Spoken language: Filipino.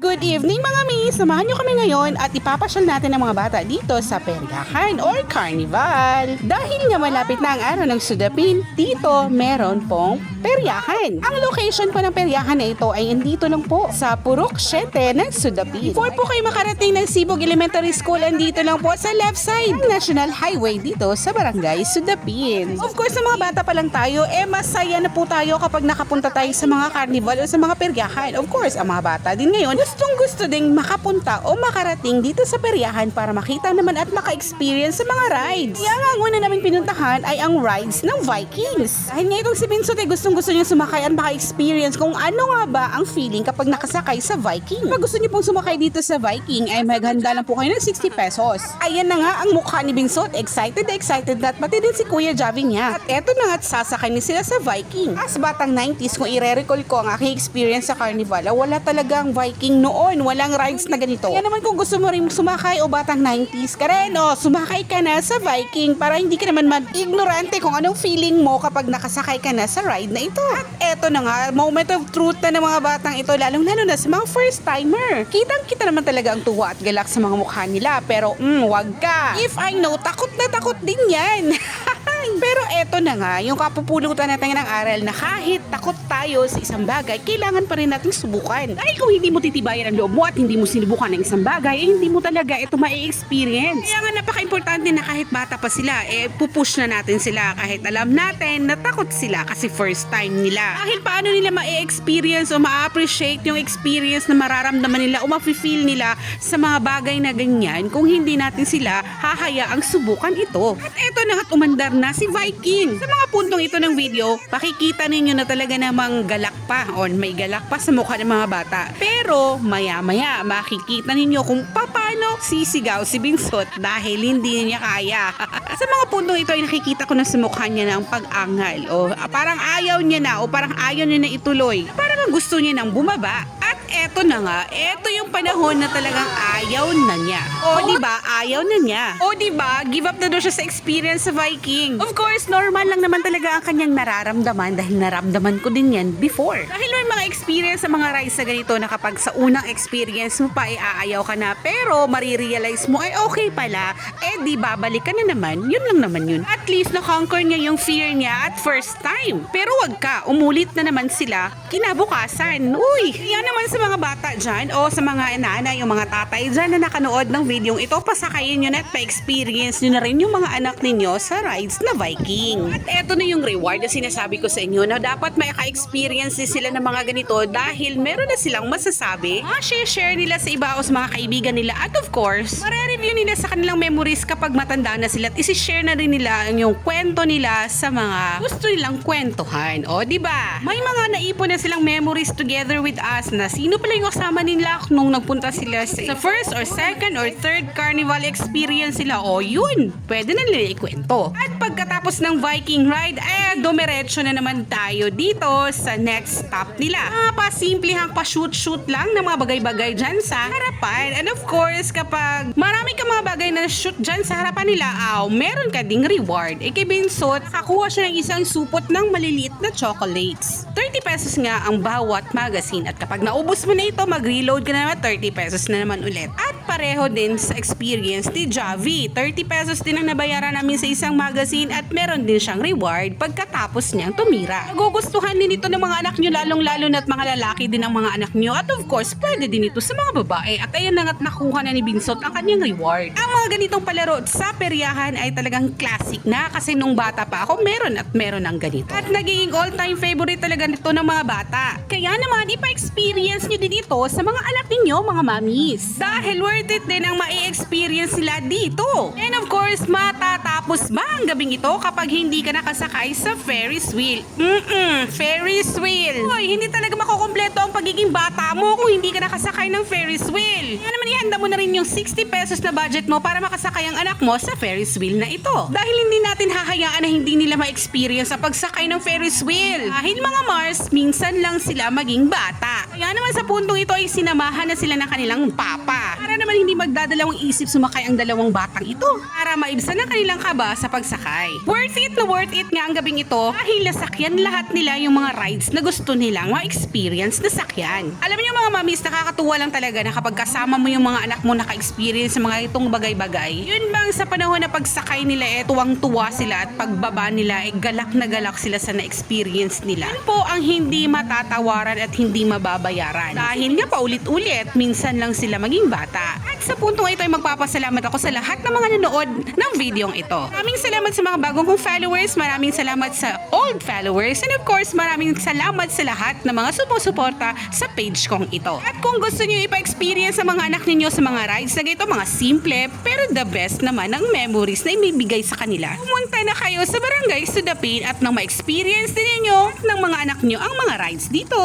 Good evening mga mi! Samahan nyo kami ngayon at ipapasyal natin ang mga bata dito sa Peryahan or Carnival. Dahil nga malapit na ang araw ng Sudapin, dito meron pong Peryahan. Ang location po ng Peryahan na ito ay andito lang po sa Purok 7 ng Sudapin. Before po kayo makarating ng Sibog Elementary School, andito lang po sa left side ng National Highway dito sa Barangay Sudapin. Of course, sa mga bata pa lang tayo, masaya na po tayo kapag nakapunta tayo sa mga carnival o sa mga Peryahan. Of course, ang mga bata din ngayon, gustong gusto ding makapunta o makarating dito sa Peryahan para makita naman at maka-experience sa mga rides. Kaya nga ang una naming pinuntahan ay ang rides ng Vikings. Dahil nga itong si Vincent ay gustong gusto niya sumakay at maka-experience kung ano nga ba ang feeling kapag nakasakay sa Viking. Pag gusto niyo pong sumakay dito sa Viking ay maghanda lang po kayo ng 60 pesos. Ayan na nga ang mukha ni Vincent, excited na at pati din si Kuya Javi niya. At eto na nga at sasakay ni sila sa Viking. As batang 90s, kung i-recall ko ang aking experience sa carnival, wala talagang Viking noon, walang rides na ganito. Kaya naman kung gusto mo rin sumakay o batang 90s ka rin, sumakay ka na sa Viking para hindi ka naman mag-ignorante kung anong feeling mo kapag nakasakay ka na sa ride na ito. At eto na nga, moment of truth na ng mga batang ito, lalong-lalo na sa mga first timer. Kitang-kita naman talaga ang tuwa at galak sa mga mukha nila, pero wag ka. If I know, takot na takot din yan. Pero eto na nga, yung kapupulutan natin ng aral na kahit takot tayo sa isang bagay, kailangan pa rin natin subukan. Dahil kung hindi mo titibayan ang loob mo at hindi mo sinubukan ng isang bagay, hindi mo talaga ito ma-experience. Kaya nga napaka-importante na kahit bata pa sila, pupush na natin sila kahit alam natin na takot sila kasi first time nila. Dahil paano nila ma-experience o ma-appreciate yung experience na mararamdaman nila o ma-feel nila sa mga bagay na ganyan kung hindi natin sila hahayaang subukan ito. At eto na at umandar na si Viking. Sa mga puntong ito ng video, makikita ninyo na talaga namang galak pa o may galak pa sa mukha ng mga bata. Pero maya-maya makikita ninyo kung paano sisigaw si Vincent dahil hindi niya kaya. Sa mga puntong ito ay nakikita ko na sa mukha niya ng pag-angal o parang ayaw niya na o parang ayaw niya na ituloy. Parang gusto niya nang bumaba. At eto na nga, eto yung panahon na talagang ayaw na niya. O diba, ayaw na niya. O diba, give up na daw siya sa experience sa Viking. Of course, normal lang naman talaga ang kanyang nararamdaman dahil naramdaman ko din yan before. Dahil may mga experience sa mga rides na ganito na kapag sa unang experience mo pa ay aayaw ka na pero marirealize mo ay okay pala, di babalik ka na naman, yun lang naman yun. At least na-conquer niya yung fear niya at first time. Pero wag ka, umulit na naman sila kinabukasan. Uy, yan naman sa mga bata dyan o sa mga nanay o mga tatay dyan na nakanood ng video ito, pasakayin nyo na at pa-experience nyo na rin yung mga anak ninyo sa rides na Viking. At eto na yung reward na sinasabi ko sa inyo na dapat maka-experience sila ng mga ganito dahil meron na silang masasabi, share nila sa iba o sa mga kaibigan nila at of course, mare-review nila sa kanilang memories kapag matanda na sila at isi-share na rin nila yung kwento nila sa mga gusto nilang kwentuhan. O diba? May mga naipon na silang memories together with us na sino pala yung kasama nila nung nagpunta sila sa first or second or third carnival experience sila. O yun, pwede na nila ikwento. At pagkatapos ng Viking ride, dumiretso na naman tayo dito sa next stop nila. Pasimplihang pa-shoot lang ng mga bagay-bagay dyan sa harapan. And of course, kapag marami ka mga bagay na shoot dyan sa harapan nila, meron ka ding reward. Kay Vincent, nakakuha siya ng isang supot ng maliliit na chocolates. 30 pesos nga ang bawat magazine at kapag naubos mo na ito, mag-reload ka na naman, 30 pesos na naman ulit. At pareho din sa experience ni Javi. 30 pesos din ang nabayaran namin sa isang magazine at meron din siyang reward pagkatapos niyang tumira. Nagugustuhan din ito ng mga anak nyo, lalong-lalo na at mga lalaki din ang mga anak nyo. At of course, pwede din ito sa mga babae. At ayan na nga't nakuha na ni Vincent ang kanyang reward. Ang mga ganitong palaro sa Peryahan ay talagang classic na kasi nung bata pa ako, meron ang ganito. At naging all-time favorite talaga nito ng mga bata. Kaya naman, ipa-experience nyo din ito sa mga anak ninyo, mga mamis. Dahil worth it din ang ma-experience sila dito. And of course, matatapos ba ang gabing ito kapag hindi ka nakasakay sa Ferris wheel? Ferris wheel. Hoy, hindi talaga makukumpleto ang pagiging bata mo kung hindi ka nakasakay ng Ferris wheel. Kaya naman ihanda mo na rin yung 60 pesos na budget mo para makasakay ang anak mo sa Ferris wheel na ito. Dahil hindi natin hahayaan na hindi nila ma-experience ang pagsakay ng Ferris wheel. Dahil mga Mars, minsan lang sila maging bata. Kaya naman sa punto puntong ito ay sinamahan na sila ng kanilang papa. Para naman hindi magdadalawang isip sumakay ang dalawang batang ito. Para maibsan ang kanilang kaba sa pagsakay. Worth it na worth it nga ang gabing ito dahil nasakyan lahat nila yung mga rides na gusto nilang ma-experience na sakyan. Alam niyo mga mamis, nakakatuwa lang talaga na kapag kasama mo yung mga anak mo naka-experience sa mga itong bagay-bagay. Yun bang sa panahon na pagsakay nila tuwang-tuwa sila at pagbaba nila galak na galak sila sa na-experience nila. Yan po ang hindi matatawaran at hindi mababayaran. Dahil nga paulit-ulit, minsan lang sila maging bata. At sa puntong ito ay magpapasalamat ako sa lahat ng mga nanood ng videong ito. Maraming salamat sa mga bagong kong followers, maraming salamat sa old followers, and of course, maraming salamat sa lahat ng mga sumusuporta sa page kong ito. At kung gusto niyo ipa-experience sa mga anak ninyo sa mga rides na ganito, mga simple, pero the best naman ang memories na ibibigay sa kanila, pumunta na kayo sa Barangay Sudapin at nang ma-experience din ninyo ng mga anak niyo ang mga rides dito.